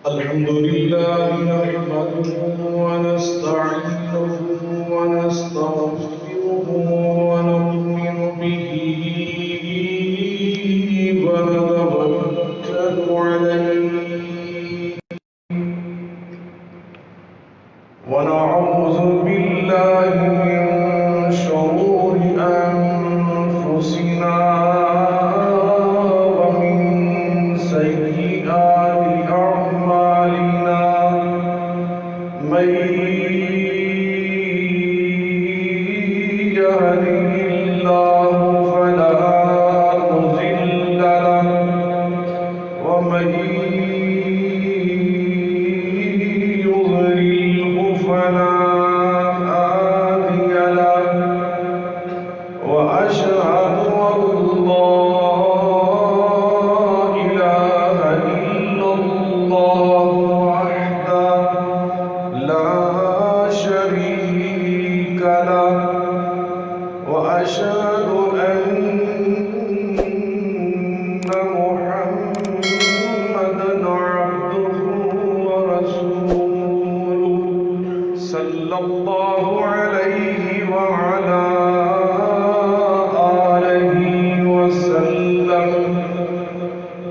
الحمد لله نحمده ونستعينه ونستغفره ونؤمن به ونتوكل عليه ونعوذ بالله من شرور أنفسنا ومن سيئات أعمالنا من يهده الله فلا مضل له ومن يضلله فلا هادي له وأشهد أن لا إله إلا الله وحده لا شريك له وأشهد أن محمدا عبده ورسوله صلى الله عليه وعلى آله وسلم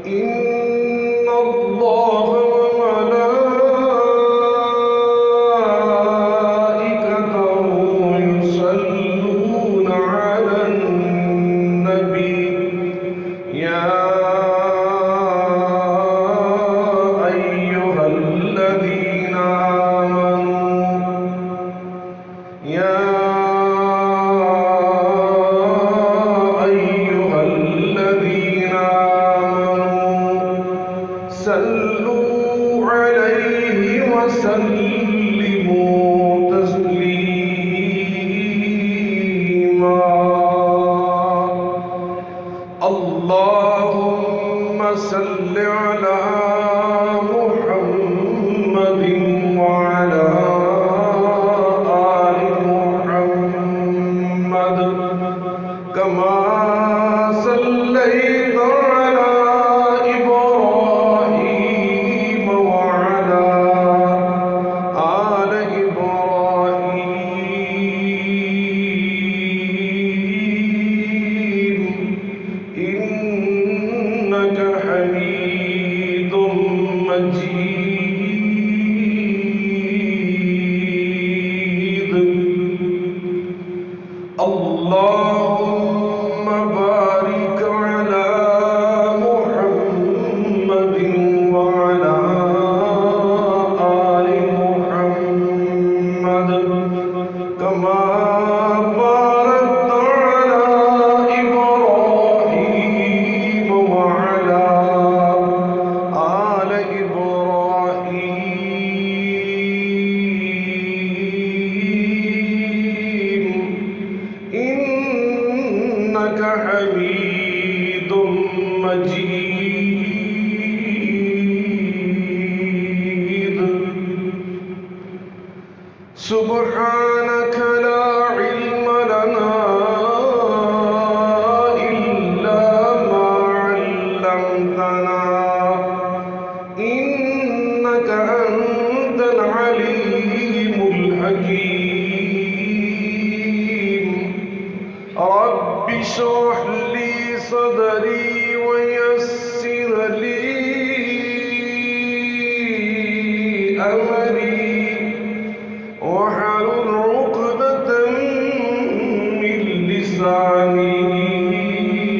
إن الله وملائكته يصلون على النبي يا أيها الذين آمنوا يا أيها الذين آمنوا صلوا عليه وسلموا تسليما اللهم صل على محمد وعلى آل محمد كما صليت على إبراهيم وعلى آل إبراهيم إنك حميد مجيد اللهم بارك على محمد وعلى آل محمد كما باركت على إبراهيم وعلى آل إبراهيم إنك حميد مجيد سبحانك لا علم لنا إلا ما علمتنا إنك أنت العليم الحكيم رب اشرح لي صدري ويسر لي أمري واحلل عقدة من لساني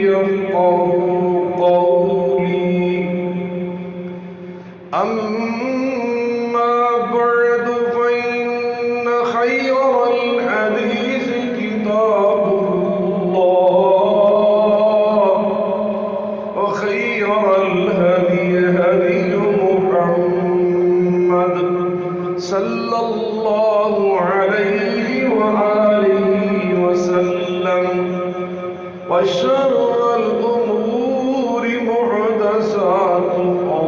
يفقهوا قولي أما بعد فإن خير الحديث كتاب الله وخير الهدي هدي محمد صلى الله عليه وآله وسلم وشر الأمور محدثاتها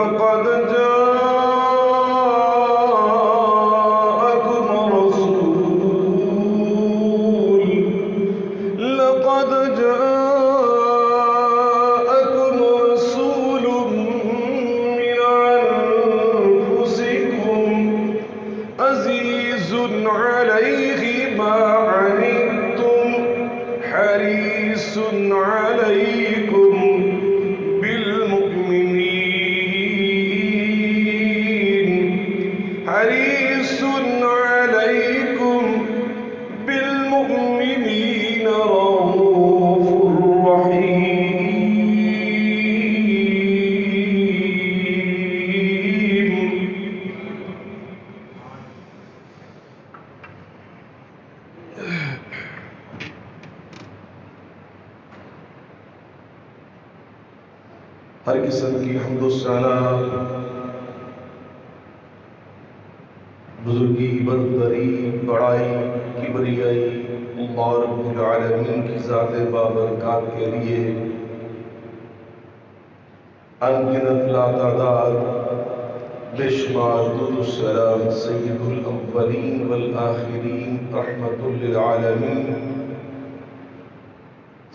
لقد جاءكم رسول من أنفسكم عزيز عليه ما عنتم حريص عليكم بالمؤمنين رؤوف رحيم. ہر قسم کی حمد و ثنا، بزرگی، برتری، بڑائی، کبریائی اللہ رب العالمین کی ذات بابرکات کے لیے انگنت لا تعداد بے شمار درود و سلام سید الاولین والآخرین رحمت للعالمین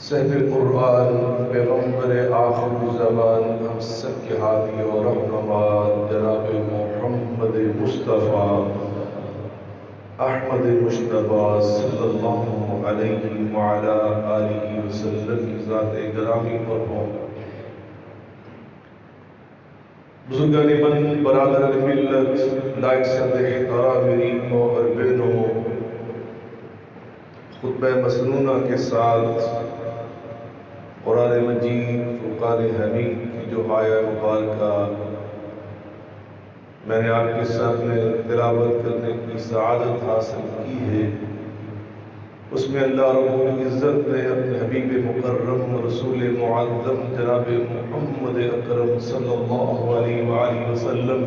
صاحب قرآن پیغمبر آخر زمان ہم سب کے ہادی اور رہنما جناب محمد مصطفیٰ احمد مجتبی صلی اللہ علیہ وعلی آلہ وسلم کی ذات گرامی پر ہوں. بزرگان من، برادر ملت، لائق صد احترام میرینوں اور بہنوں، خطبہ مسنونہ کے ساتھ قرآن مجید فرقان حمید کی جو آیہ مبارکہ میں نے آپ کے سامنے تلاوت کرنے کی سعادت حاصل کی ہے، اس میں اللہ رب العزت نے اپنے حبیب مکرم رسول معظم جناب محمد اکرم صلی اللہ علیہ وآلہ وسلم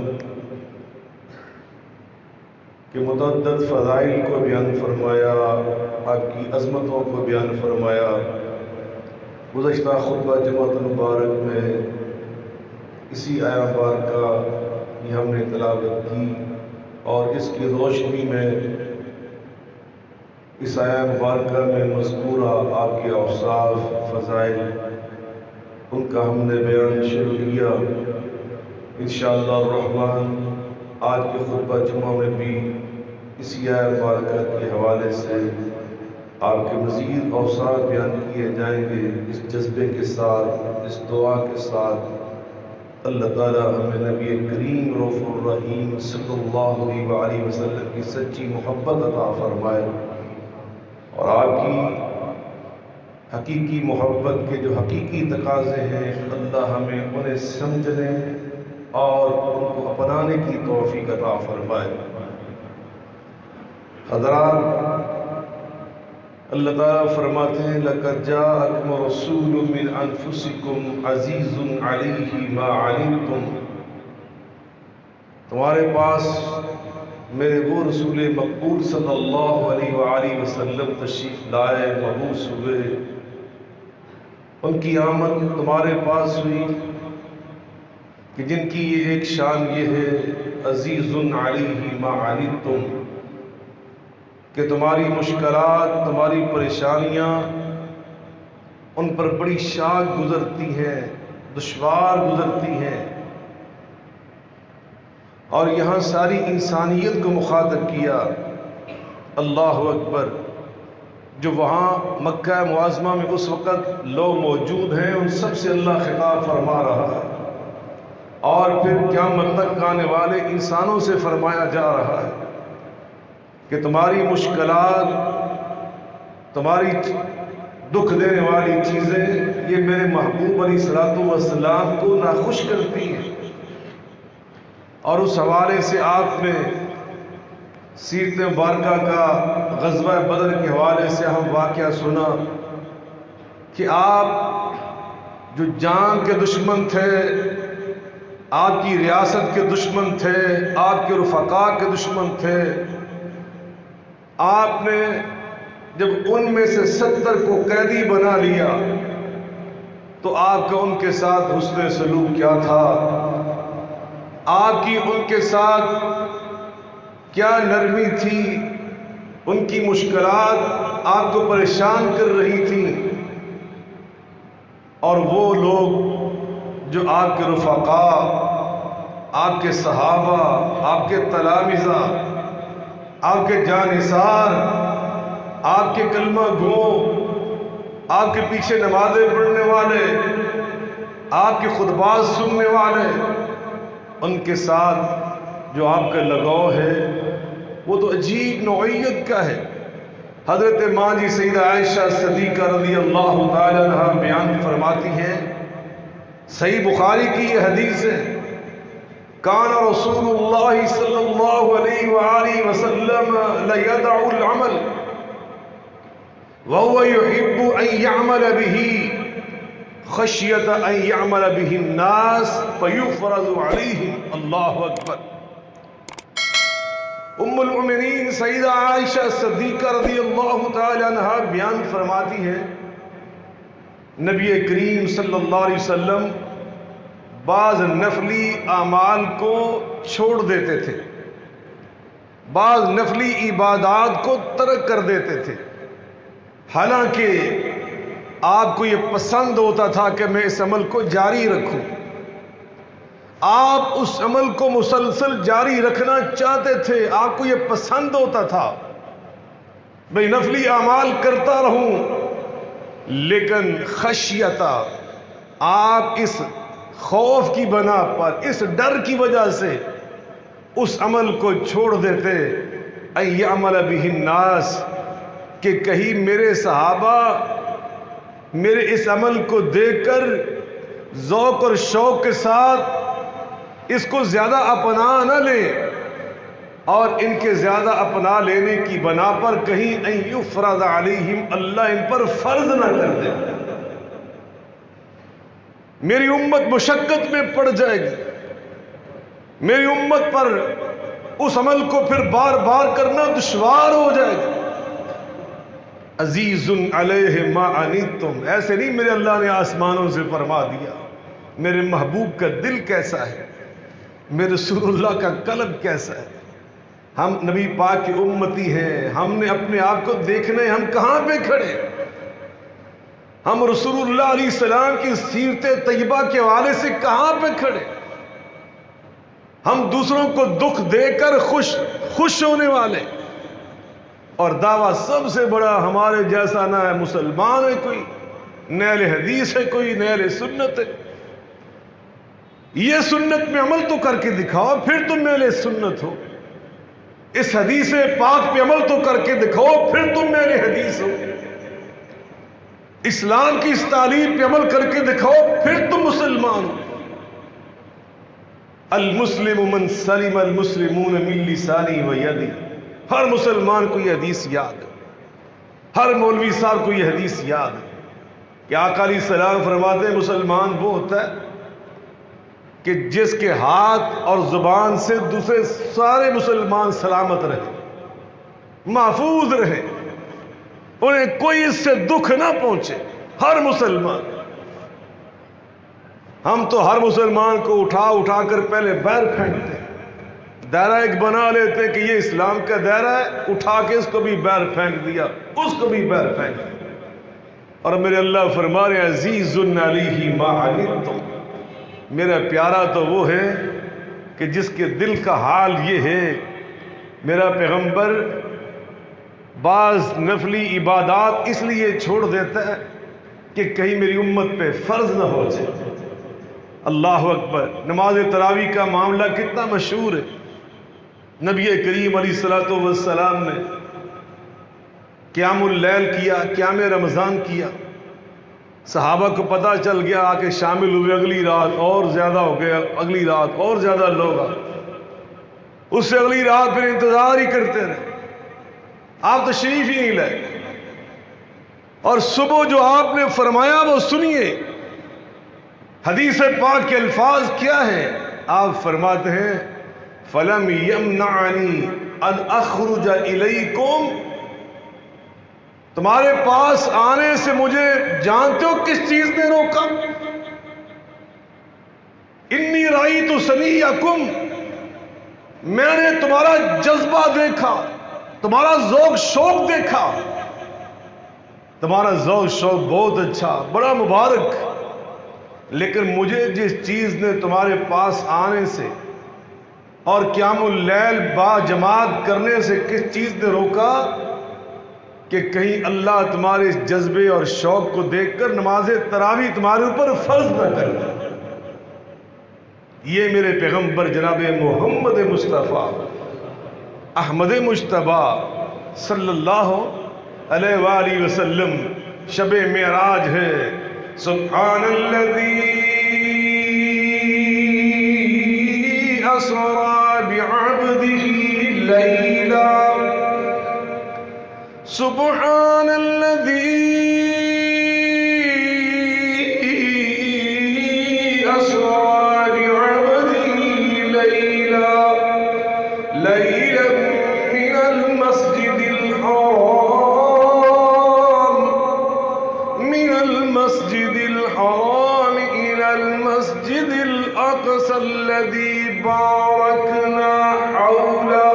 کے متعدد فضائل کو بیان فرمایا، آپ کی عظمتوں کو بیان فرمایا. گزشتہ خطبہ جمعۃ المبارک میں اسی آیہ مبارکہ کی ہم نے تلاوت کی اور اس کی روشنی میں اس آیہ مبارکہ میں مذکورہ آپ کے اوصاف، فضائل، ان کا ہم نے بیان شروع کیا. انشاءاللہ الرحمن آج کے خطبہ جمعہ میں بھی اسی آیہ مبارکہ کے حوالے سے آپ کے مزید اوصاف بیان کیے جائیں گے. اس جذبے کے ساتھ، اس دعا کے ساتھ اللہ تعالیٰ ہمیں نبی کریم رؤوف الرحیم صلی اللہ علیہ وآلہ وسلم کی سچی محبت عطا فرمائے اور آپ کی حقیقی محبت کے جو حقیقی تقاضے ہیں اللہ ہمیں انہیں سمجھنے اور ان کو اپنانے کی توفیق عطا فرمائے. حضرات، اللہ تعالیٰ فرماتے ہیں لَقَدْ جَاءَكُمْ رَسُولٌ مِّنْ أَنفُسِكُمْ عَزِيزٌ عَلَيْهِ مَا عَنِتُّمْ. تمہارے پاس میرے وہ رسول مقبول صلی اللہ علیہ وآلہ وسلم تشریف لائے، مبعوث ہوئے. ان کی آمد تمہارے پاس ہوئی کہ جن کی یہ ایک شان یہ ہے عزیز علیہ ما عنتم، کہ تمہاری مشکلات، تمہاری پریشانیاں ان پر بڑی شاق گزرتی ہیں، دشوار گزرتی ہیں. اور یہاں ساری انسانیت کو مخاطب کیا. اللہ اکبر. جو وہاں مکہ معظمہ میں اس وقت لوگ موجود ہیں ان سب سے اللہ خطاب فرما رہا ہے اور پھر قیامت تک آنے والے انسانوں سے فرمایا جا رہا ہے کہ تمہاری مشکلات، تمہاری دکھ دینے والی چیزیں یہ میرے محبوب علیہ الصلوۃ والسلام کو ناخوش کرتی ہیں. اور اس حوالے سے آپ نے سیرت مبارکہ کا غزوہ بدر کے حوالے سے ہم واقعہ سنا کہ آپ جو جان کے دشمن تھے، آپ کی ریاست کے دشمن تھے، آپ کے رفقاء کے دشمن تھے، آپ نے جب ان میں سے 70 کو قیدی بنا لیا تو آپ کا ان کے ساتھ حسن سلوک کیا تھا؟ آپ کی ان کے ساتھ کیا نرمی تھی، ان کی مشکلات آپ کو پریشان کر رہی تھیں، اور وہ لوگ جو آپ کے رفقاء، آپ کے صحابہ، آپ کے تلامذہ، آپ کے جانثار، آپ کے کلمہ گو، آپ کے پیچھے نمازیں پڑھنے والے، آپ کے خطبات سننے والے، ان کے ساتھ جو آپ کا لگاؤ ہے وہ تو عجیب نوعیت کا ہے۔ حضرت ماں جی سیدہ عائشہ صدیقہ رضی اللہ تعالی عنہا بیان فرماتی ہیں، صحیح بخاری کی یہ حدیث ہے، کان رسول اللہ صلی اللہ علیہ وآلہ وسلم لیدع العمل وهو يحب ان يعمل به خشیۃ ان يعمل به الناس فيفرض عليهم۔ اللہ اکبر۔ ام المؤمنین سیدہ عائشہ صدیقہ رضی اللہ تعالی عنہا بیان فرماتی ہیں، نبی کریم صلی اللہ علیہ وسلم بعض نفلی اعمال کو چھوڑ دیتے تھے، بعض نفلی عبادات کو ترک کر دیتے تھے، حالانکہ آپ کو یہ پسند ہوتا تھا کہ میں اس عمل کو جاری رکھوں، آپ اس عمل کو مسلسل جاری رکھنا چاہتے تھے، آپ کو یہ پسند ہوتا تھا میں نفلی اعمال کرتا رہوں، لیکن خشیت، آپ اس خوف کی بنا پر، اس ڈر کی وجہ سے اس عمل کو چھوڑ دیتے، ان یعمل به الناس، کہ کہیں میرے صحابہ میرے اس عمل کو دیکھ کر ذوق اور شوق کے ساتھ اس کو زیادہ اپنا نہ لیں، اور ان کے زیادہ اپنا لینے کی بنا پر کہیں ان یفرض علیہم، اللہ ان پر فرض نہ کر دے، میری امت مشقت میں پڑ جائے گی، میری امت پر اس عمل کو پھر بار بار کرنا دشوار ہو جائے گا۔ عزیز علیہ ما عنتم، ایسے نہیں میرے اللہ نے آسمانوں سے فرما دیا، میرے محبوب کا دل کیسا ہے، میرے رسول اللہ کا قلب کیسا ہے۔ ہم نبی پاک کی امتی ہیں، ہم نے اپنے آپ کو دیکھنا ہے، ہم کہاں پہ کھڑے، ہم رسول اللہ علیہ السلام کی سیرت طیبہ کے حوالے سے کہاں پہ کھڑے، ہم دوسروں کو دکھ دے کر خوش ہونے والے، اور دعویٰ سب سے بڑا ہمارے جیسا نہ ہے مسلمان ہے کوئی، نہ اہل حدیث ہے کوئی، نہ اہل سنت ہے۔ یہ سنت میں عمل تو کر کے دکھاؤ، پھر تم اہل سنت ہو، اس حدیث پاک پہ عمل تو کر کے دکھاؤ، پھر تم اہل حدیث ہو، اسلام کی اس تعلیم پہ عمل کر کے دکھاؤ، پھر تم مسلمان ہو۔ المسلم من سلم المسلمون من لسانه ویدی، ہر مسلمان کو یہ حدیث یاد ہے، ہر مولوی صاحب کو یہ حدیث یاد ہے کہ آقا علیہ السلام فرماتے ہیں مسلمان وہ ہوتا ہے کہ جس کے ہاتھ اور زبان سے دوسرے سارے مسلمان سلامت رہے، محفوظ رہے، انہیں کوئی اس سے دکھ نہ پہنچے، ہر مسلمان۔ ہم تو ہر مسلمان کو اٹھا کر پہلے بیر پھینکتے، دائرہ ایک بنا لیتے کہ یہ اسلام کا دائرہ ہے، اٹھا کے اس کو بھی بیر پھینک دیا، اس کو بھی بیر پھینک دیا، اور میرے اللہ فرما رہے ہیں عزیز علیہ ما عنتم، میرا پیارا تو وہ ہے کہ جس کے دل کا حال یہ ہے، میرا پیغمبر بعض نفلی عبادات اس لیے چھوڑ دیتا ہے کہ کہیں میری امت پہ فرض نہ ہو جائے۔ اللہ اکبر۔ نماز تراویح کا معاملہ کتنا مشہور ہے، نبی کریم علیہ الصلوۃ والسلام نے قیام اللیل کیا، قیام رمضان کیا، صحابہ کو پتہ چل گیا، آ کے شامل ہوئے، اگلی رات اور زیادہ ہو گیا، اگلی رات اور زیادہ لوگ آ، اس سے اگلی رات پھر انتظار ہی کرتے رہے، آپ تشریف ہی نہیں لائے، اور صبح جو آپ نے فرمایا وہ سنیے، حدیث پاک کے الفاظ کیا ہیں؟ آپ فرماتے ہیں فَلَمْ يَمْنَعَنِي أَنْ أَخْرُجَ إِلَيْكُمْ، تمہارے پاس آنے سے مجھے جانتے ہو کس چیز نے روکا؟ انی رأیت سنیکم، میں نے تمہارا جذبہ دیکھا، تمہارا ذوق شوق دیکھا، تمہارا ذوق شوق بہت اچھا، بڑا مبارک، لیکن مجھے جس چیز نے تمہارے پاس آنے سے اور قیام اللیل با جماعت کرنے سے کس چیز نے روکا کہ کہیں اللہ تمہارے اس جذبے اور شوق کو دیکھ کر نماز تراویح تمہارے اوپر فرض نہ کر دے۔ یہ میرے پیغمبر جناب محمد مصطفیٰ احمد مجتبیٰ صلی اللہ علیہ وآلہ وسلم شب معراج ہے۔ سبحان الذی اسری بعبدہ لیلا، سبحان الذی اسری بعبدہ لیلا، لیلا من المسجد الحرام، من المسجد الحرام إلى المسجد الأقصى الذي باركنا حوله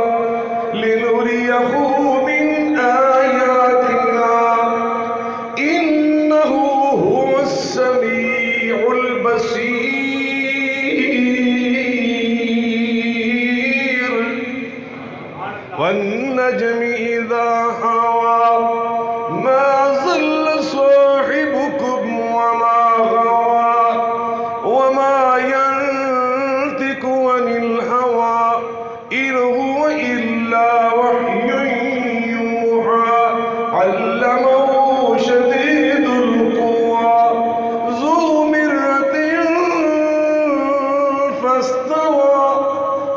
لنريه من آياتنا إنه هو السميع البصير، والنجم إذا هوى ما ضل صاحبكم وما غوى وما ينطق عن الهوى إن هو إلا وحي يوحى، علمه شديد القوى ذو مرة فاستوى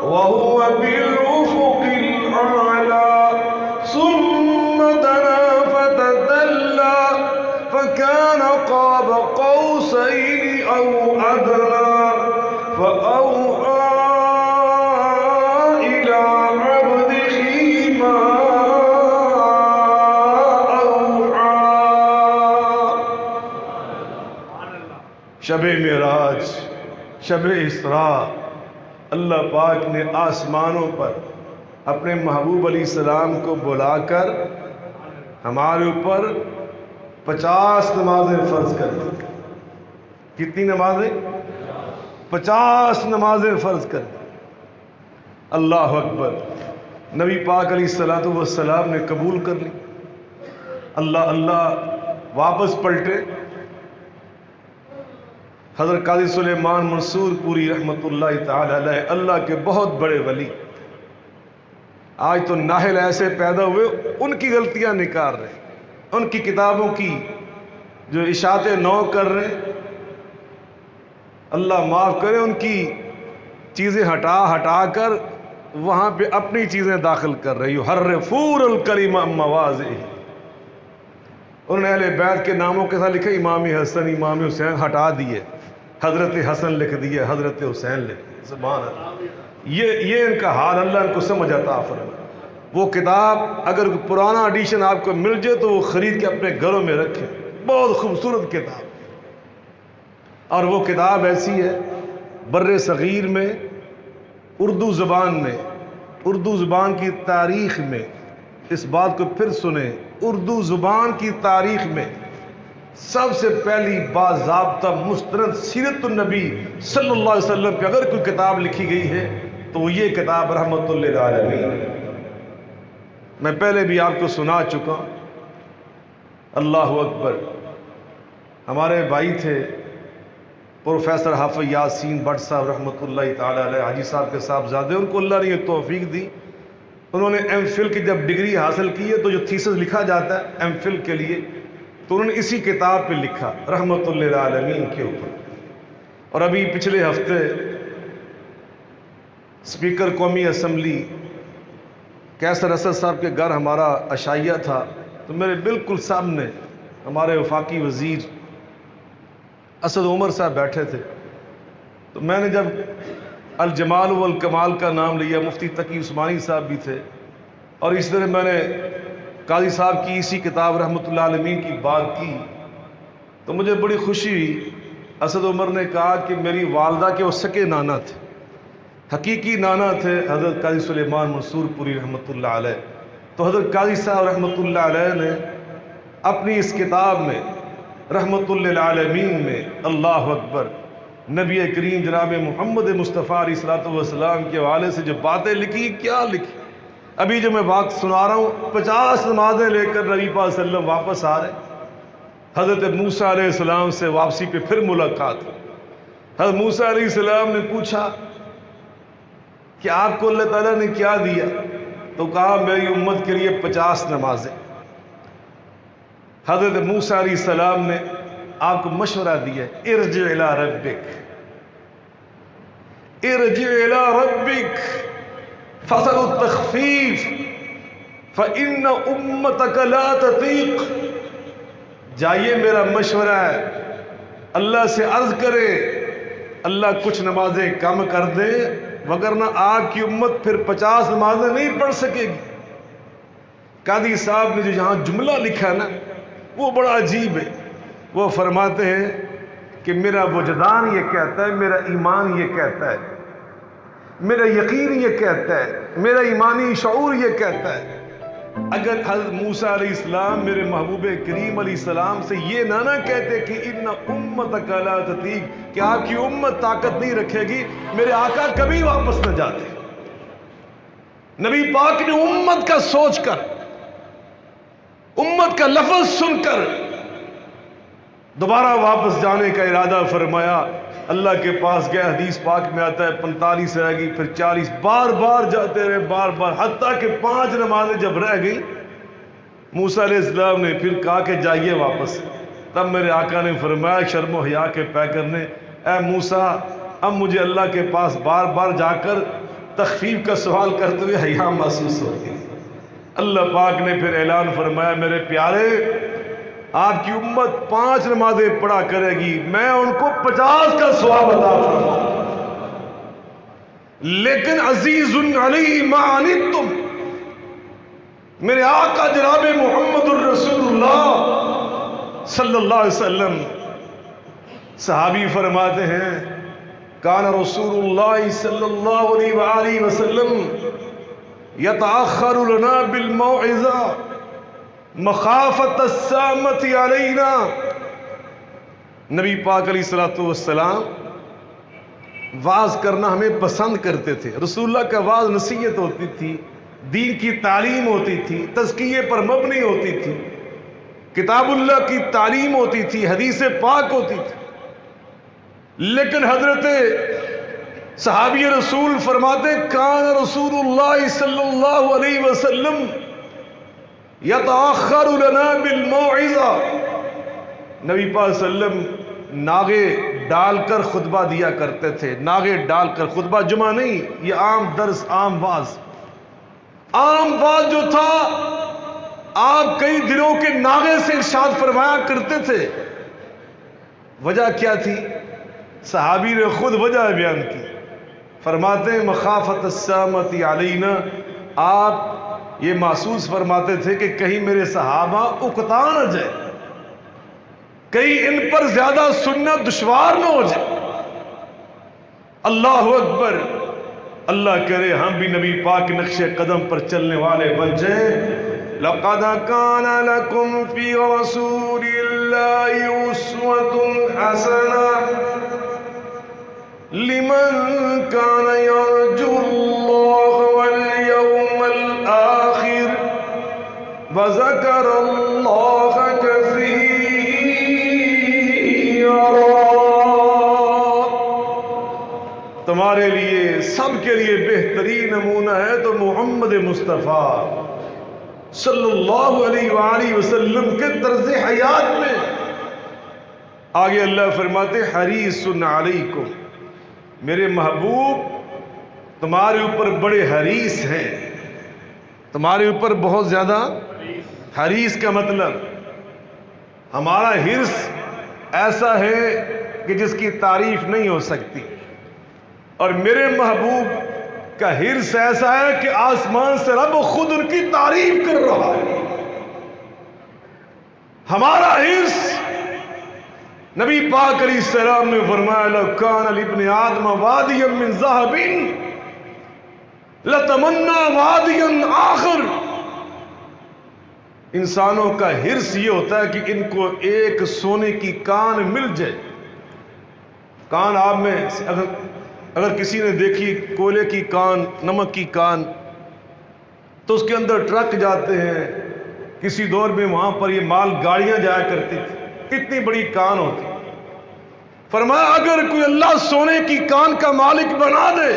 وهو بالأفق الأعلى، ثم دنا فتدلى فكان قاب قوسين أو أدنى، فأوحى إلى عبده ما أوحى۔ شب معراج، شب اسراء، اللہ پاک نے آسمانوں پر اپنے محبوب علیہ السلام کو بلا کر ہمارے اوپر 50 نمازیں فرض کر دی۔ کتنی نمازیں؟ 50 نمازیں فرض کر دی۔ اللہ اکبر۔ نبی پاک علیہ السلام نے قبول کر لی۔ اللہ اللہ واپس پلٹے۔ حضرت قاضی سلیمان منصور پوری رحمت اللہ تعالی علیہ، اللہ کے بہت بڑے ولی، آج تو ناہل ایسے پیدا ہوئے ان کی غلطیاں نکال رہے، ان کی کتابوں کی جو اشاعت نو کر رہے، اللہ معاف کرے، ان کی چیزیں ہٹا کر وہاں پہ اپنی چیزیں داخل کر رہی ہو۔ حرفور الکلم عن مواضعہ، انہوں نے اہل بیت کے ناموں کے ساتھ لکھا امام حسن امام حسین، ہٹا دیے، حضرت حسن لکھ دیے، حضرت حسین لکھ دیے۔ سبحان اللہ۔ یہ ان کا حال، اللہ ان کو سمجھ عطا فرمائے۔ وہ کتاب اگر پرانا ایڈیشن آپ کو مل جائے تو وہ خرید کے اپنے گھروں میں رکھیں، بہت خوبصورت کتاب، اور وہ کتاب ایسی ہے بر صغیر میں اردو زبان میں، اردو زبان کی تاریخ میں، اس بات کو پھر سنیں، اردو زبان کی تاریخ میں سب سے پہلی باضابطہ مستند سیرت النبی صلی اللہ علیہ وسلم پہ اگر کوئی کتاب لکھی گئی ہے تو وہ یہ کتاب رحمت للعالمین۔ میں پہلے بھی آپ کو سنا چکا۔ اللہ اکبر۔ ہمارے بھائی تھے پروفیسر حافظ یاسین بٹ صاحب رحمۃ اللہ تعالی علیہ، حاجی صاحب کے صاحبزادے، ان کو اللہ نے یہ توفیق دی، انہوں نے ایم فل کی جب ڈگری حاصل کی ہے تو جو تھیسس لکھا جاتا ہے ایم فل کے لیے، تو انہوں نے اسی کتاب پہ لکھا رحمت للعالمین کے اوپر۔ اور ابھی پچھلے ہفتے اسپیکر قومی اسمبلی کیسر اسد صاحب کے گھر ہمارا عشائیہ تھا، تو میرے بالکل سامنے ہمارے وفاقی وزیر اسد عمر صاحب بیٹھے تھے، تو میں نے جب الجمال والکمال کا نام لیا، مفتی تقی عثمانی صاحب بھی تھے، اور اس طرح میں نے قاضی صاحب کی اسی کتاب رحمت اللہ علیہ کی بات کی، تو مجھے بڑی خوشی ہوئی اسد عمر نے کہا کہ میری والدہ کے وہ سکے نانا تھے، حقیقی نانا تھے حضرت قاضی سلیمان منصور پوری رحمۃ اللہ علیہ۔ تو حضرت قاضی صاحب رحمۃ اللہ علیہ نے اپنی اس کتاب میں رحمۃ للعالمین میں اللہ اکبر نبی کریم جناب محمد مصطفیٰ علیہ الصلوۃ والسلام کے حوالے سے جو باتیں لکھی، کیا لکھی۔ ابھی جو میں بات سنا رہا ہوں 50 نمازیں لے کر نبی پاک صلی اللہ علیہ وسلم واپس آ رہے، حضرت موسیٰ علیہ السلام سے واپسی پہ پھر ملاقات۔ حضرت موسیٰ علیہ السلام نے پوچھا کہ آپ کو اللہ تعالیٰ نے کیا دیا؟ تو کہا میری امت کے لیے 50 نمازیں۔ حضرت موسیٰ علیہ السلام نے آپ کو مشورہ دیا، ارجع الی ربک، ارجع الی ربک فصل التخفیف فإن امتک لا تطیق۔ جائیے، میرا مشورہ ہے، اللہ سے عرض کرے اللہ کچھ نمازیں کم کر دے، وگرنہ آپ کی امت پھر 50 نمازیں نہیں پڑھ سکے گی۔ قاضی صاحب نے جو یہاں جملہ لکھا نا وہ بڑا عجیب ہے۔ وہ فرماتے ہیں کہ میرا وجدان یہ کہتا ہے، میرا ایمان یہ کہتا ہے، میرا یقین یہ کہتا ہے، میرا ایمانی شعور یہ کہتا ہے، اگر حضرت موسیٰ علیہ السلام میرے محبوب کریم علیہ السلام سے یہ نہ کہتے کہ ان امتک لا تطیق، کہ آپ کی امت طاقت نہیں رکھے گی، میرے آقا کبھی واپس نہ جاتے۔ نبی پاک نے امت کا سوچ کر، امت کا لفظ سن کر دوبارہ واپس جانے کا ارادہ فرمایا۔ اللہ کے پاس گیا، حدیث پاک میں آتا ہے 45 رہ گئی، پھر 40، بار بار جاتے رہے، بار بار، حتیٰ کہ 5 نمازیں جب رہ گئی، موسیٰ علیہ السلام نے پھر کہا کہ جائیے واپس۔ تب میرے آقا نے فرمایا شرم و حیا کے پیکر نے، اے موسیٰ اب مجھے اللہ کے پاس بار بار جا کر تخفیف کا سوال کرتے ہوئے حیا محسوس ہوتی۔ اللہ پاک نے پھر اعلان فرمایا میرے پیارے، آپ کی امت 5 نمازیں پڑھا کرے گی، میں ان کو 50 کا ثواب عطا فرماؤں، لیکن عزیز علیہ ما عنتم، میرے آقا جناب محمد الرسول اللہ صلی اللہ علیہ وسلم، صحابی فرماتے ہیں کان رسول اللہ صلی اللہ علیہ وآلہ وسلم یتأخر لنا بالموعظہ مخافت السامت علینا۔ نبی پاک علیہ الصلوۃ والسلام واعظ کرنا ہمیں پسند کرتے تھے۔ رسول اللہ کا واعظ نصیحت ہوتی تھی، دین کی تعلیم ہوتی تھی، تزکیے پر مبنی ہوتی تھی، کتاب اللہ کی تعلیم ہوتی تھی، حدیث پاک ہوتی تھی۔ لیکن حضرت صحابی رسول فرماتے کان رسول اللہ صلی اللہ علیہ وسلم یتأخر لنا بالموعظہ، نبی پاک صلی اللہ علیہ وسلم ناغے ڈال کر خطبہ دیا کرتے تھے، ناغے ڈال کر خطبہ، جمعہ نہیں، یہ عام درس، عام واعظ، عام واعظ جو تھا آپ کئی دنوں کے ناغے سے ارشاد فرمایا کرتے تھے۔ وجہ کیا تھی؟ صحابی نے خود وجہ بیان کی، فرماتے ہیں مخافت السامت علینا، آپ یہ محسوس فرماتے تھے کہ کہیں میرے صحابہ اکتا نہ جائے، کہیں ان پر زیادہ سننا دشوار نہ ہو جائے۔ اللہ اکبر، اللہ کرے ہم بھی نبی پاک کے نقش قدم پر چلنے والے بن جائیں۔ لقد كان لكم في رسول الله أسوة حسنة لمن كان يرجو الله واليوم الآخر وذكر الله كثيرا۔ تمہارے لیے، سب کے لیے بہترین نمونہ ہے تو محمد مصطفیٰ صلی اللہ علیہ وآلہ وسلم کے طرز حیات میں۔ آگے اللہ فرماتے حریص علیکم، میرے محبوب تمہارے اوپر بڑے حریص ہیں، تمہارے اوپر بہت زیادہ حریص کا مطلب ہمارا حرص ایسا ہے کہ جس کی تعریف نہیں ہو سکتی، اور میرے محبوب کا حرص ایسا ہے کہ آسمان سے رب خود ان کی تعریف کر رہا ہے۔ ہمارا حرص نبی پاک علیہ السلام نے فرمایا لو کان لابن آدم وادیا من ذهب لتمنا وادیا آخر. انسانوں کا حرص یہ ہوتا ہے کہ ان کو ایک سونے کی کان مل جائے. کان آپ میں اگر کسی نے دیکھی کوئلے کی کان، نمک کی کان، تو اس کے اندر ٹرک جاتے ہیں. کسی دور میں وہاں پر یہ مال گاڑیاں جایا کرتی تھی، اتنی بڑی کان ہوتی. فرمایا اگر کوئی اللہ سونے کی کان کا مالک بنا دے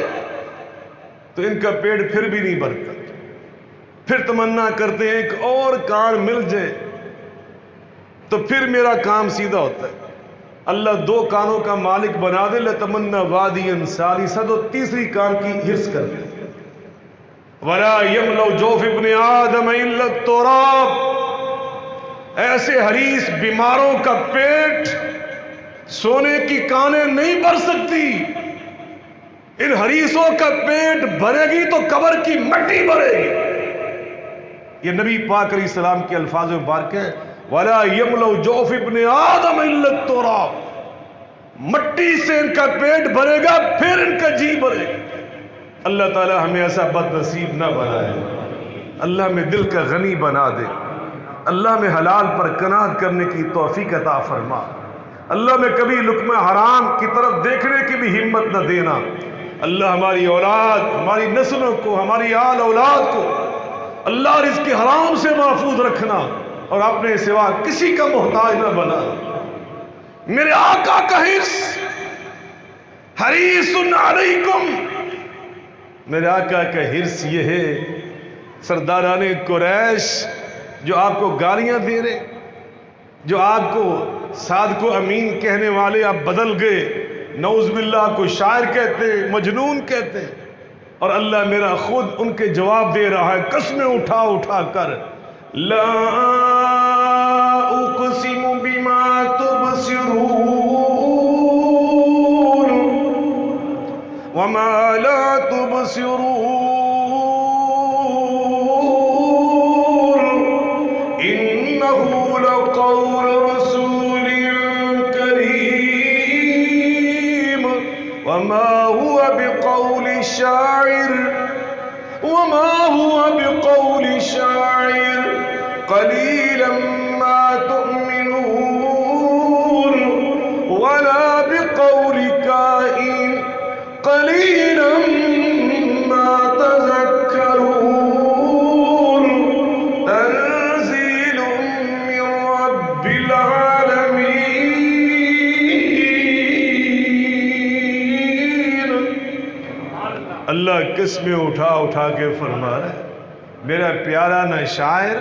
تو ان کا پیٹ پھر بھی نہیں بھرتا، پھر تمنا کرتے ہیں ایک اور کان مل جائے تو پھر میرا کام سیدھا ہوتا ہے. اللہ دو کانوں کا مالک بنا دے لتمنا وادیا ثالثا، تو تیسری کان کی حرص کر دے. ولا یملؤ جوف ابن آدم الا التراب. ایسے حریص بیماروں کا پیٹ سونے کی کانیں نہیں بھر سکتی. ان حریصوں کا پیٹ بھرے گی تو قبر کی مٹی بھرے گی. یہ نبی پاک علیہ السلام کے الفاظ مبارک ہیں. ولا یملؤ جوف ابن آدم الا التراب. مٹی سے ان کا پیٹ بھرے گا پھر ان کا جی بھرے گا. اللہ تعالی ہمیں ایسا بد نصیب نہ بنائے. اللہ میں دل کا غنی بنا دے. اللہ میں حلال پر قناعت کرنے کی توفیق عطا فرما. اللہ میں کبھی لقمہ حرام کی طرف دیکھنے کی بھی ہمت نہ دینا. اللہ ہماری اولاد، ہماری نسلوں کو، ہماری آل اولاد کو اللہ رزق حرام سے محفوظ رکھنا اور اپنے سوا کسی کا محتاج نہ بنا. میرے آقا کا حرص حریص علیکم. میرے آقا کا حرص یہ ہے سرداران قریش جو آپ کو گالیاں دے رہے، جو آپ کو صادق و امین کہنے والے آپ بدل گئے، نعوذ باللہ کو شاعر کہتے، مجنون کہتے، اور اللہ میرا خود ان کے جواب دے رہا ہے قسمیں اٹھا اٹھا کر. لا اقسم بما تبصرون وما لا تبصرون انه لقول رسول کریم وما هو بقول شاعر قليلا ما تؤمنون ولا بقول كائن قليلا ما تذكرون تنزيل من رب العالمين. اللہ قسمیں اٹھا اٹھا کے فرما رہا ہے میرا پیارا نہ شاعر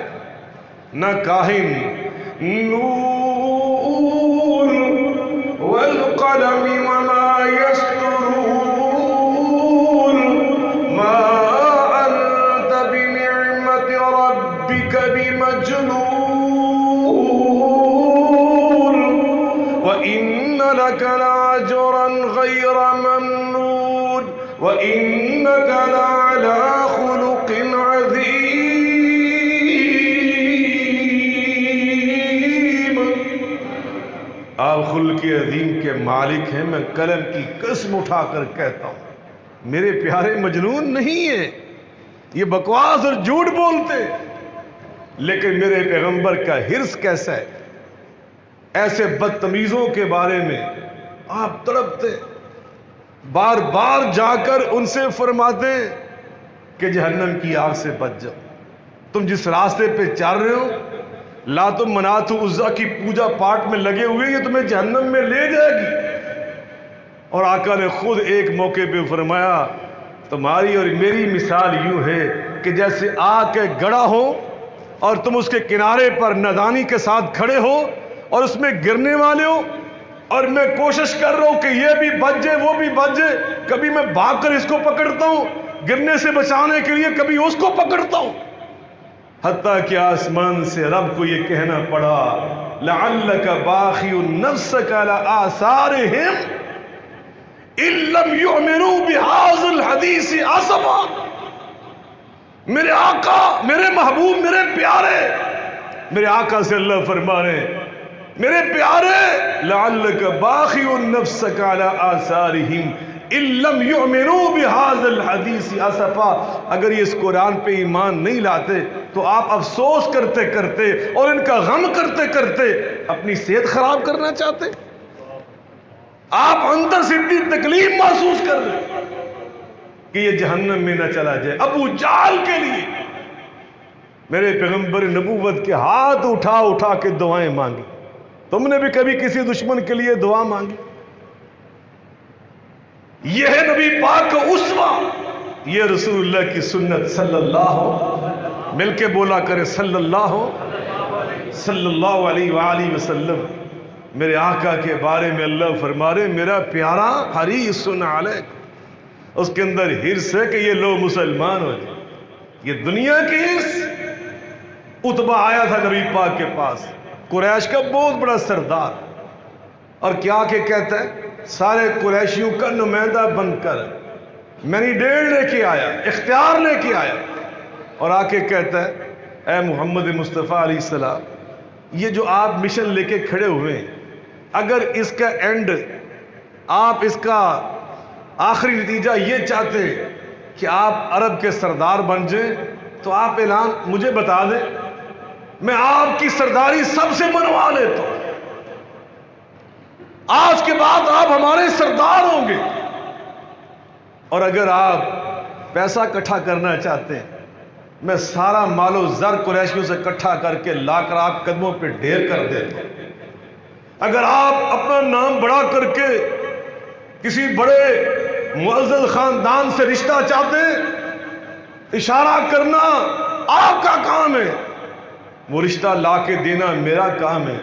نہ کاہن. نون والقلم وما يسطرون ما أنت بنعمة ربك بمجنون وإن لك لأجرا غير ممنون وإنك لعلى خلق عظيم. آپ خلق عظیم کے مالک ہیں. میں قلم کی قسم اٹھا کر کہتا ہوں میرے پیارے مجنون نہیں ہیں، یہ بکواس اور جھوٹ بولتے، لیکن میرے پیغمبر کا حرص کیسا ہے. ایسے بدتمیزوں کے بارے میں آپ تڑپتے، بار بار جا کر ان سے فرماتے کہ جہنم کی آگ سے بچ جاؤ. تم جس راستے پہ چل رہے ہو لات و منات و عزا کی پوجا پاٹ میں لگے ہوئے یہ تمہیں جہنم میں لے جائے گی. اور آقا نے خود ایک موقع پہ فرمایا تمہاری اور میری مثال یوں ہے کہ جیسے آگ کے گڑھا ہو اور تم اس کے کنارے پر نادانی کے ساتھ کھڑے ہو اور اس میں گرنے والے ہو، اور میں کوشش کر رہا ہوں کہ یہ بھی بچ جائے وہ بھی بچ جائے. کبھی میں بھاگ کر اس کو پکڑتا ہوں گرنے سے بچانے کے لیے، کبھی اس کو پکڑتا ہوں، حتیٰ کہ آسمان سے رب کو یہ کہنا پڑا لعلک باخع نفسک علی آثارہم ان لم یؤمنوا بہذا الحدیث اسفا. میرے آقا، میرے محبوب، میرے پیارے، میرے آقا سے اللہ فرما رہے میرے پیارے لعلک باخع نفسک علی آثارہم ان لم یؤمنوا بہذا الحدیث اسفا، اگر یہ اس قرآن پہ ایمان نہیں لاتے تو آپ افسوس کرتے کرتے اور ان کا غم کرتے کرتے اپنی صحت خراب کرنا چاہتے؟ آپ اندر سے اتنی تکلیف محسوس کر رہے کہ یہ جہنم میں نہ چلا جائے۔ ابو جہل کے لیے میرے پیغمبر نبوت کے ہاتھ اٹھا اٹھا کے دعائیں مانگی۔ تم نے بھی کبھی کسی دشمن کے لیے دعا مانگی؟ یہ ہے نبی پاک کا اسوہ، یہ رسول اللہ کی سنت صلی اللہ، مل کے بولا کرے صلی اللہ علیہ وآلہ وسلم۔ میرے آقا کے بارے میں اللہ فرما رہے میرا پیارا حریص علیک، اس کے اندر حرص ہے کہ یہ لوگ مسلمان ہو جائیں۔ یہ دنیا کی حرص۔ عتبہ آیا تھا نبی پاک کے پاس، قریش کا بہت بڑا سردار، اور کیا کہ کہتا ہے سارے قریشیوں کا نمائندہ بن کر مینڈیٹ لے کے آیا، اختیار لے کے آیا، اور آ کے کہتا ہے اے محمد مصطفیٰ علیہ السلام، یہ جو آپ مشن لے کے کھڑے ہوئے ہیں، اگر اس کا اینڈ، آپ اس کا آخری نتیجہ یہ چاہتے کہ آپ عرب کے سردار بن جائیں تو آپ اعلان مجھے بتا دیں، میں آپ کی سرداری سب سے منوا لیتا ہوں، آج کے بعد آپ ہمارے سردار ہوں گے، اور اگر آپ پیسہ اکٹھا کرنا چاہتے ہیں میں سارا مال و زر قریشیوں سے اکٹھا کر کے لا کر آپ قدموں پہ ڈھیر کر دیتا ہوں، اگر آپ اپنا نام بڑا کر کے کسی بڑے معزز خاندان سے رشتہ چاہتے ہیں، اشارہ کرنا آپ کا کام ہے، وہ رشتہ لا کے دینا میرا کام ہے۔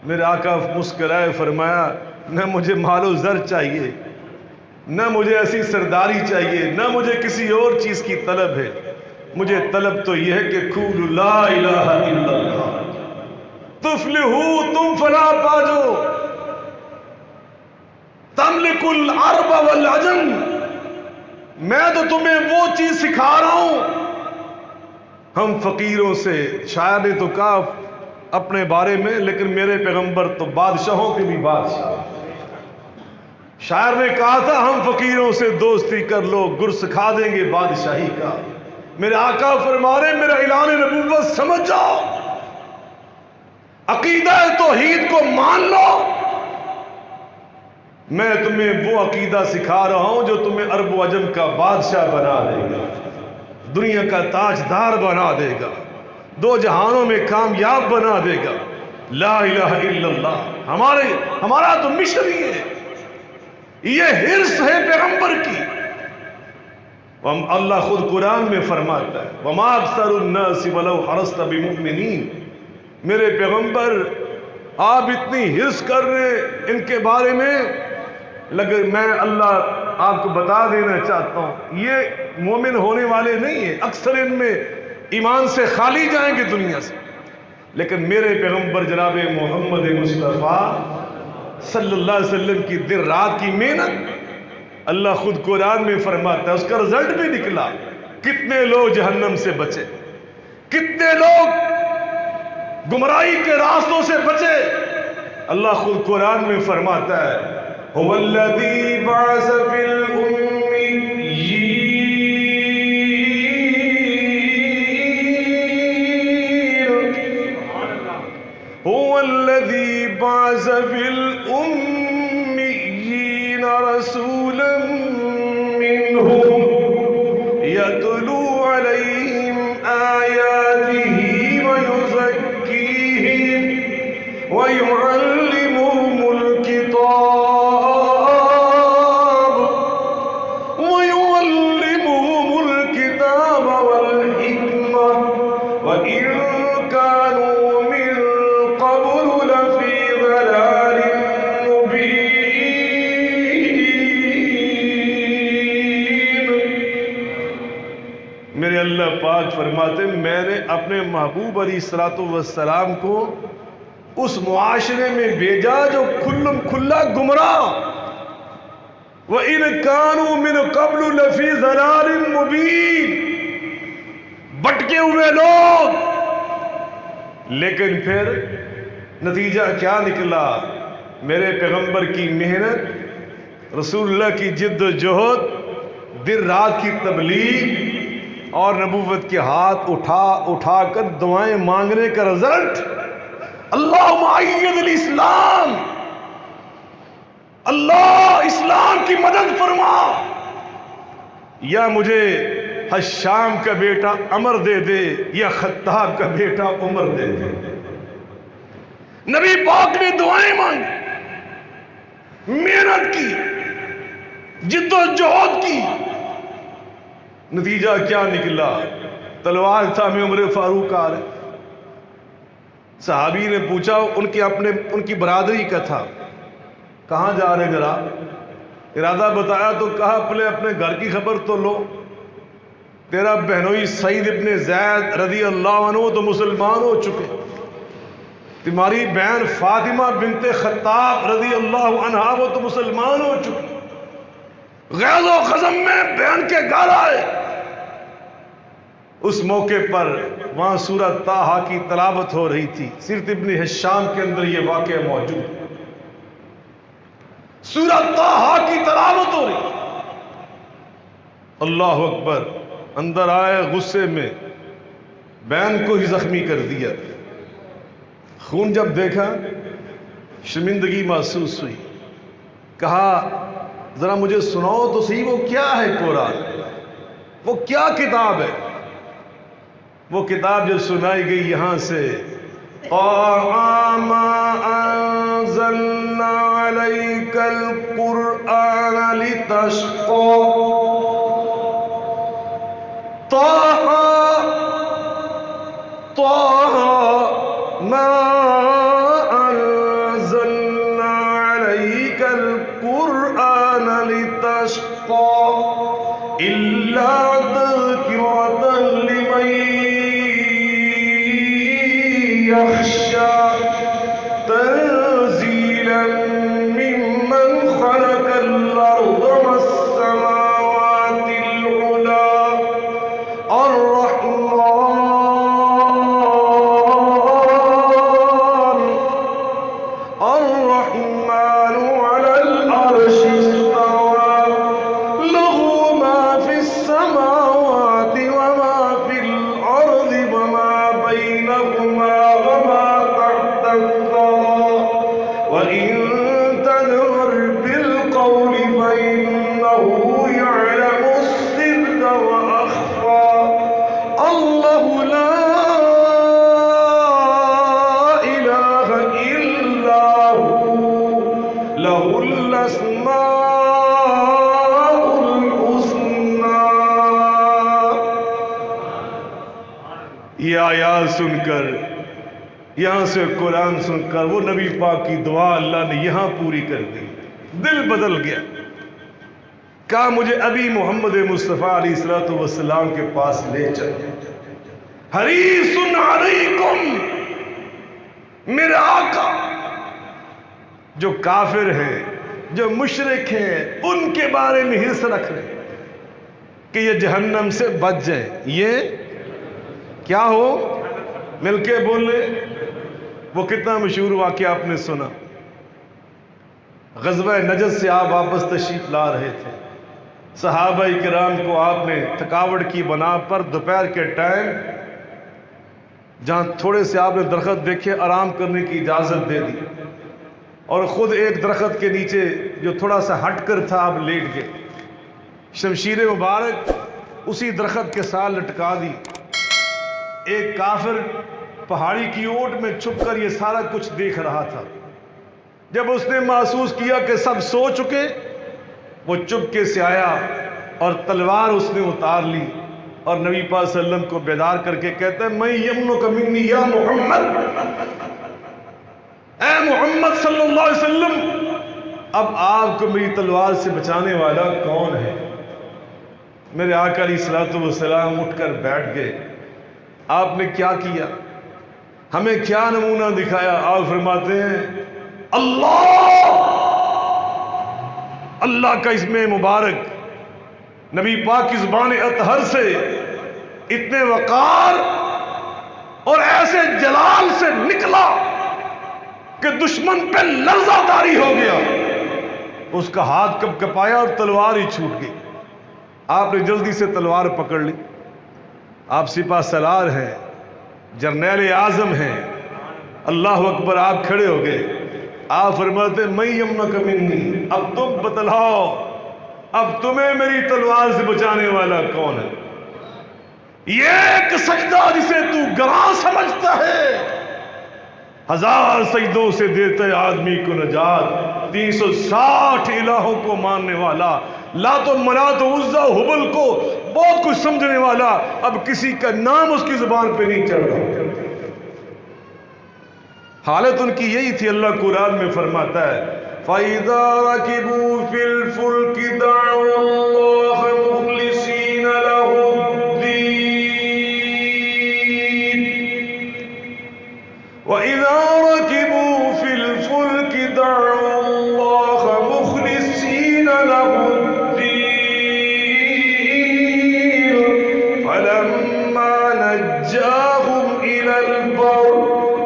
میرے آقا مسکرائے فرمایا نہ مجھے مال و زر چاہیے، نہ مجھے ایسی سرداری چاہیے، نہ مجھے کسی اور چیز کی طلب ہے، مجھے طلب تو یہ ہے کہ قولوا لا الہ الا اللہ تفلحوا، تم فلاح پاجو، تملک العرب والعجم، میں تو تمہیں وہ چیز سکھا رہا ہوں۔ ہم فقیروں سے، شاعر نے تو کہا اپنے بارے میں، لیکن میرے پیغمبر تو بادشاہوں کے بھی بادشاہ، شاعر نے کہا تھا ہم فقیروں سے دوستی کر لو، گر سکھا دیں گے بادشاہی کا۔ میرے آقا فرما رہے میرا اعلان نبوت سمجھ جاؤ، عقیدہ توحید کو مان لو، میں تمہیں وہ عقیدہ سکھا رہا ہوں جو تمہیں عرب و عجم کا بادشاہ بنا دے گا، دنیا کا تاجدار بنا دے گا، دو جہانوں میں کامیاب بنا دے گا۔ لا الہ الا اللہ ہمارا تو مشن ہی ہے، یہ حرص ہے پیغمبر کی۔ اللہ خود قرآن میں فرماتا ہے وَمَا أَكْثَرُ النَّاسِ وَلَوْ حَرَصْتَ بِمُؤْمِنِينَ، میرے پیغمبر آپ اتنی حرص کر رہے ان کے بارے میں، لیکن میں اللہ آپ کو بتا دینا چاہتا ہوں یہ مومن ہونے والے نہیں ہیں، اکثر ان میں ایمان سے خالی جائیں گے دنیا سے، لیکن میرے پیغمبر جناب محمد مصطفیٰ صلی اللہ علیہ وسلم کی دن رات کی محنت اللہ خود قرآن میں فرماتا ہے، اس کا رزلٹ بھی نکلا، کتنے لوگ جہنم سے بچے، کتنے لوگ گمراہی کے راستوں سے بچے۔ اللہ خود قرآن میں فرماتا ہے هو الذی بعث فی هو الذي بعث في الأميين رسولا منهم يتلو عليهم آياته ويزكيهم ويعلمهم الكتاب والحكمة وإن كانوا من قبل لفي ضلال مبين۔ میرے اللہ پاک فرماتے میں نے اپنے محبوب علیہ الصلوۃ والسلام کو اس معاشرے میں بھیجا جو کھلم کھلا گمراہ، وَإِنْ كَانُوا مِنْ قَبْلُ لَفِي ضَلَالٍ مُبِينٍ، بھٹکے ہوئے لوگ، لیکن پھر نتیجہ کیا نکلا؟ میرے پیغمبر کی محنت، رسول اللہ کی جد و جہد، دن رات کی تبلیغ اور نبوت کے ہاتھ اٹھا اٹھا کر دعائیں مانگنے کا رزلٹ، اللہم ایّد الاسلام، اللہ اسلام کی مدد فرما، یا مجھے حشام کا بیٹا عمر دے دے یا خطاب کا بیٹا عمر دے دے۔ نبی پاک نے دعائیں مانگی، محنت کی، جد و جہد کی، نتیجہ کیا نکلا؟ تلوار تھا میں عمر فاروق آ رہے، صحابی نے پوچھا، ان کی برادری کا تھا، کہاں جا رہے جناب؟ ارادہ بتایا تو کہا پہلے اپنے گھر کی خبر تو لو، تیرا بہنوئی سعید ابن زید رضی اللہ عنہ تو مسلمان ہو چکے، تمہاری بہن فاطمہ بنت خطاب رضی اللہ عنہا وہ تو مسلمان ہو چکی۔ غیظ و خزم میں بہن کے گھر آئے، اس موقع پر وہاں سورہ طٰہٰ کی تلاوت ہو رہی تھی، سیرت ابن ہشام کے اندر یہ واقعہ موجود، سورہ طٰہٰ کی تلاوت ہو رہی، اللہ اکبر، اندر آئے غصے میں، بہن کو ہی زخمی کر دیا، خون جب دیکھا شرمندگی محسوس ہوئی، کہا ذرا مجھے سناؤ تو صحیح وہ کیا ہے قرآن، وہ کیا کتاب ہے؟ وہ کتاب جب سنائی گئی یہاں سے، طٰہٰ مَا أَنزَلْنَا عَلَيْكَ الْقُرْآنَ لِتَشْقَىٰ، طٰہٰ مَا أَنزَلْنَا عَلَيْكَ الْقُرْآنَ لِتَشْقَىٰ إِلَّا تَذْكِرَةً لِمَن يَخْشَىٰ تَنزِيلًا مِّمَّنْ خَلَقَ الْأَرْضَ وَالسَّمَاوَاتِ الْعُلَىٰ الرحمن على العرش استوى له ما في السماوات وما في الأرض وما بينهما وما تحت الثرى وإن تجهر بالقول فإنه يعلم السر وأخفى الله لا إله إلا هو له الأسماء الحسنى۔ یہ آیات سن کر، یہاں سے قرآن سن کر وہ نبی پاک کی دعا اللہ نے یہاں پوری کر دی، دل بدل گیا، کہا مجھے ابھی محمد مصطفیٰ علیہ السلام کے پاس لے چل، حریص علیکم، میرے آقا جو کافر ہیں، جو مشرک ہیں، ان کے بارے میں حرص رکھ رہے کہ یہ جہنم سے بچ جائیں، یہ کیا ہو، مل کے بولے۔ وہ کتنا مشہور واقعہ آپ نے سنا، غزوہ نجد سے آپ واپس تشریف لا رہے تھے، صحابہ کرام کو آپ نے تھکاوٹ کی بنا پر دوپہر کے ٹائم جہاں تھوڑے سے آپ نے درخت دیکھے آرام کرنے کی اجازت دے دی، اور خود ایک درخت کے نیچے جو تھوڑا سا ہٹ کر تھا آپ لیٹ گئے، شمشیر مبارک اسی درخت کے ساتھ لٹکا دی۔ ایک کافر پہاڑی کی اوٹ میں چھپ کر یہ سارا کچھ دیکھ رہا تھا، جب اس نے محسوس کیا کہ سب سو چکے، وہ چپکے سے آیا اور تلوار اس نے اتار لی اور نبی پاک صلی اللہ علیہ وسلم کو بیدار کر کے کہتا ہے میں یمنک منی یا محمد، اے محمد صلی اللہ علیہ وسلم، اب آپ کو میری تلوار سے بچانے والا کون ہے؟ میرے آقا علیہ الصلوۃ والسلام اٹھ کر بیٹھ گئے۔ آپ نے کیا کیا، ہمیں کیا نمونہ دکھایا؟ آپ فرماتے ہیں اللہ کا اسم مبارک نبی پاک کی زبان اطہر سے اتنے وقار اور ایسے جلال سے نکلا کہ دشمن پہ لرزہ طاری ہو گیا، اس کا ہاتھ کب کپایا اور تلوار ہی چھوٹ گئی۔ آپ نے جلدی سے تلوار پکڑ لی، آپ سپہ سالار ہیں، جرنیل اعظم ہیں، اللہ اکبر، آپ کھڑے ہو گئے۔ آپ فرماتے میں یمنک منی، اب تم بتلاؤ اب تمہیں میری تلوار سے بچانے والا کون ہے؟ یہ ایک سجدہ جسے تو گراں سمجھتا ہے، 1000 سجدوں سے دیتا ہے آدمی کو نجات، 360 الہوں کو ماننے والا، لات و منات و عزا و حبل کو بہت کچھ سمجھنے والا، اب کسی کا نام اس کی زبان پہ نہیں چڑھ رہا۔ حالت ان کی یہی تھی۔ اللہ قرآن میں فرماتا ہے فَإِذَا رَكِبُوا فِي الْفُلْكِ دَعَوُا اللَّهَ مُخْلِصِينَ لَهُ الدِّينَ وَإِذَا رَكِبُوا فِي الْفُلْكِ دَعَوُا اللَّهَ مُخْلِصِينَ لَهُ الدِّينَ فَلَمَّا نَجَّاهُمْ إِلَى الْبَرِّ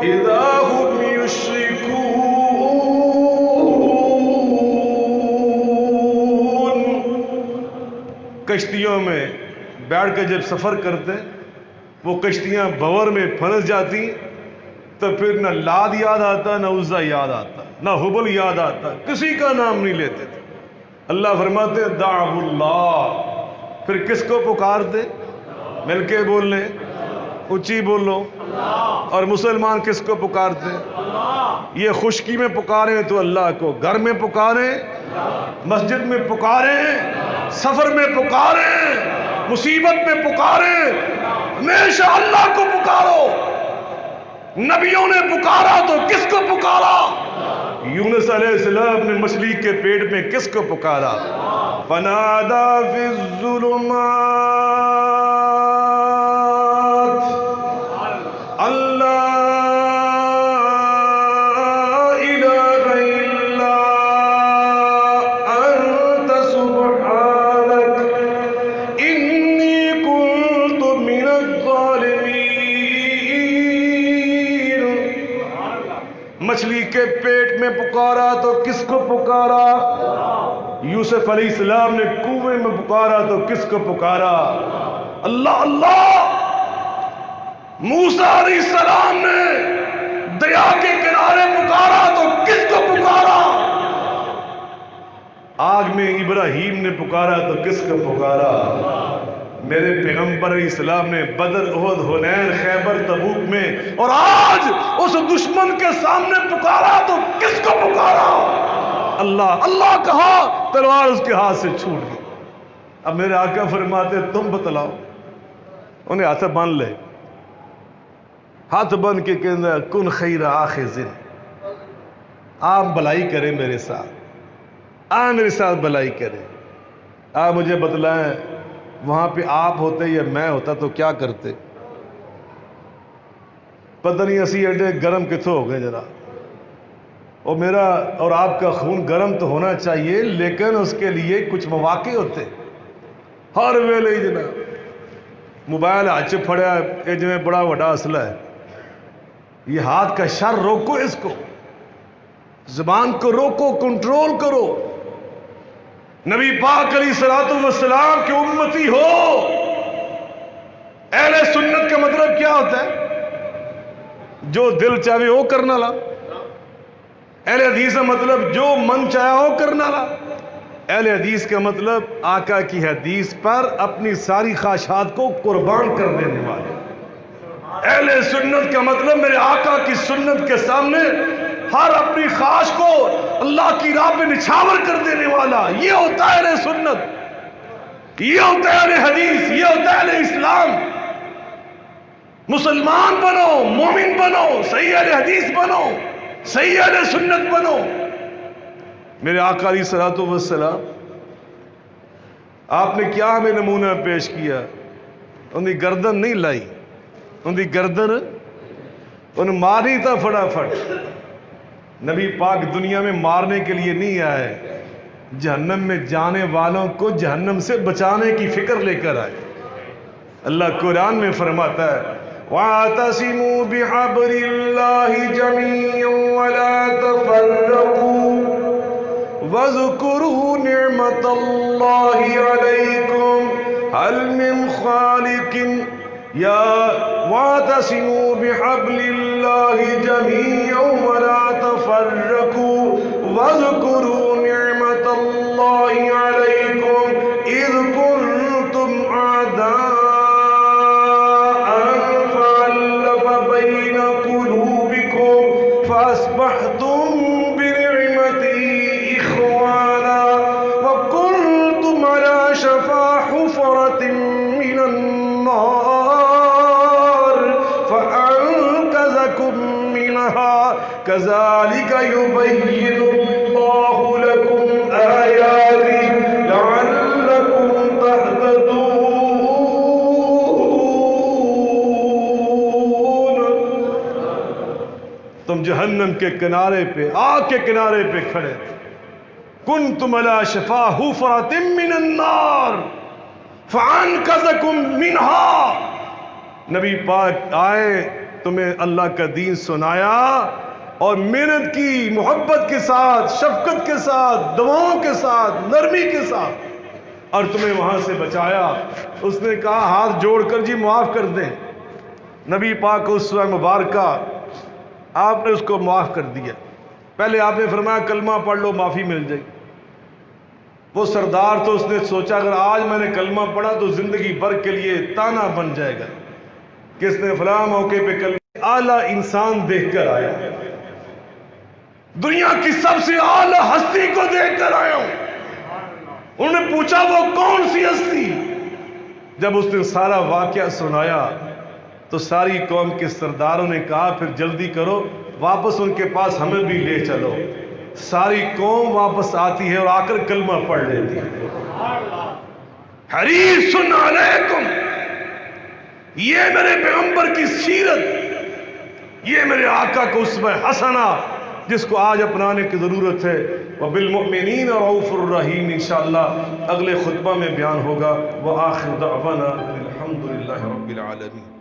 إِذَا هُمْ يُشْرِكُونَ۔ کشتیوں میں بیٹھ کے جب سفر کرتے وہ کشتیاں بھور میں پھنس جاتی تو پھر نہ لاد یاد آتا، نہ عزا یاد آتا، نہ حبل یاد آتا، کسی کا نام نہیں لیتے تھے۔ اللہ فرماتے دعو اللہ، پھر کس کو پکارتے؟ مل کے بول لیں، اونچی بولو، اور مسلمان کس کو پکارتے؟ یہ خشکی میں پکاریں تو اللہ کو، گھر میں پکاریں، مسجد میں پکاریں، سفر میں پکاریں، مصیبت میں پکاریں، ہمیشہ اللہ کو پکارو۔ نبیوں نے پکارا تو کس کو پکارا؟ یونس علیہ السلام نے مچھلی کے پیٹ میں کس کو پکارا؟ فنادى في الظلمات أن لا إله إلا أنت سبحانك إني كنت من الظالمين۔ مچھلی کے پیٹ میں پکارا تو کس کو پکارا؟ یوسف علیہ السلام نے کنویں میں پکارا تو کس کو پکارا؟ اللہ اللہ۔ موسیٰ علیہ السلام نے دریا کے کنارے پکارا تو کس کو پکارا؟ آگ میں ابراہیم نے پکارا تو کس کو پکارا؟ میرے پیغمبر علیہ السلام نے بدر، احد، حنین، خیبر، تبوک میں، اور آج اس دشمن کے سامنے پکارا تو کس کو پکارا؟ اللہ اللہ کہا، تلوار اس کے ہاتھ سے چھوٹ گئی۔ اب میرے آقا فرماتے تم بتلاؤ، انہیں ہاتھ باندھ لے، ہاتھ باندھ کے کہنا کن خیر آخذ، آپ بھلائی کریں میرے ساتھ، میرے ساتھ بھلائی کریں۔ مجھے بتلائیں وہاں پہ آپ ہوتے یا میں ہوتا تو کیا کرتے؟ پتہ نہیں اسی اڈے گرم کتوں ہو گئے ذرا، اور میرا اور آپ کا خون گرم تو ہونا چاہیے، لیکن اس کے لیے کچھ مواقع ہوتے۔ ہر ویلے جناب موبائل ہاتھ چ پھڑیا، یہ جو بڑا بڑا اسلحہ ہے، یہ ہاتھ کا شر روکو، اس کو زبان کو روکو، کنٹرول کرو۔ نبی پاک علیہ الصلوۃ والسلام کے امتی ہو، اہل سنت کا مطلب کیا ہوتا ہے؟ جو دل چاہے وہ کرنا لا۔ اہل حدیث کا مطلب جو من چاہے وہ کرنا لا۔ اہل حدیث کا مطلب آقا کی حدیث پر اپنی ساری خواہشات کو قربان کر دینے والے۔ اہل سنت کا مطلب میرے آقا کی سنت کے سامنے ہر اپنی خواہش کو اللہ کی راہ پہ نچھاور کر دینے والا۔ یہ ہوتا ہے اہل سنت، یہ ہوتا ہے اہل حدیث، یہ ہوتا ہے اہل اسلام۔ مسلمان بنو، مومن بنو، صحیح اہل حدیث بنو، صحیح اہل سنت بنو۔ میرے آقا علیہ الصلوۃ والسلام، آپ نے کیا ہمیں نمونہ پیش کیا؟ ان کی گردن نہیں لائی، ان کی گردن ان ماری تھا فٹافٹ۔ نبی پاک دنیا میں مارنے کے لیے نہیں آئے، جہنم میں جانے والوں کو جہنم سے بچانے کی فکر لے کر آئے۔ اللہ قرآن میں فرماتا ہے وَاعْتَصِمُوا بِحَبْلِ اللَّهِ جَمِيعًا وَلَا وَاذْكُرُوا نِعْمَةَ اللَّهِ عَلَيْكُمْ هَلْ مِنْ خَالِقٍ وَاعْتَصِمُوا بِحَبْلِ اللَّهِ جَمِيعًا وَلَا تَفَرَّقُوا وَاذْكُرُوا نِعْمَةَ اللَّهِ عَلَيْكُمْ إِذْ كُنْتُمْ أَعْدَاءً فَأَلَّفَ بَيْنَ قُلُوبِكُمْ فَأَصْبَحْتُمْ بِنِعْمَتِهِ إِخْوَانًا وَكُنْتُمْ عَلَى شَفَا حُفْرَةٍ مِّنَ النَّارِ فَأَنقَذَكُم مِّنْهَا كَذَلِكَ يُبَيِّنُ اللَّهُ لَكُمْ آيَاتِهِ لَعَلَّكُمْ تَهْتَدُونَ۔ تم جہنم کے کنارے پہ، آگ کے کنارے پہ کھڑے تھے، کنتم علی شفا حفرۃ من النار فانقذکم منہا۔ نبی پاک آئے، تمہیں اللہ کا دین سنایا اور محنت کی، محبت کے ساتھ، شفقت کے ساتھ، دعاؤں کے ساتھ، نرمی کے ساتھ، اور تمہیں وہاں سے بچایا۔ اس نے کہا ہاتھ جوڑ کر جی معاف کر دیں۔ نبی پاک اس مبارکہ آپ نے اس کو معاف کر دیا۔ پہلے آپ نے فرمایا کلمہ پڑھ لو معافی مل جائے گی۔ وہ سردار تو اس نے سوچا اگر آج میں نے کلمہ پڑھا تو زندگی بھر کے لیے تانا بن جائے گا، کس نے فلاں موقع پہ کلمہ اعلیٰ انسان دیکھ کر آیا، دنیا کی سب سے اعلیٰ ہستی کو دیکھ کر آیا ہوں۔ انہوں نے پوچھا وہ کون سی ہستی؟ جب اس نے سارا واقعہ سنایا تو ساری قوم کے سرداروں نے کہا پھر جلدی کرو، واپس ان کے پاس ہمیں بھی لے چلو۔ ساری قوم واپس آتی ہے اور آ کر کلمہ پڑھ لیتی ہے۔ حریص علیکم، یہ میرے پیغمبر کی سیرت، یہ میرے آقا کو اسوہ حسنہ جس کو آج اپنانے کی ضرورت ہے۔ وبالمؤمنین رؤوف الرحیم انشاءاللہ اگلے خطبہ میں بیان ہوگا۔ وآخر دعوانا الحمدللہ رب العالمین۔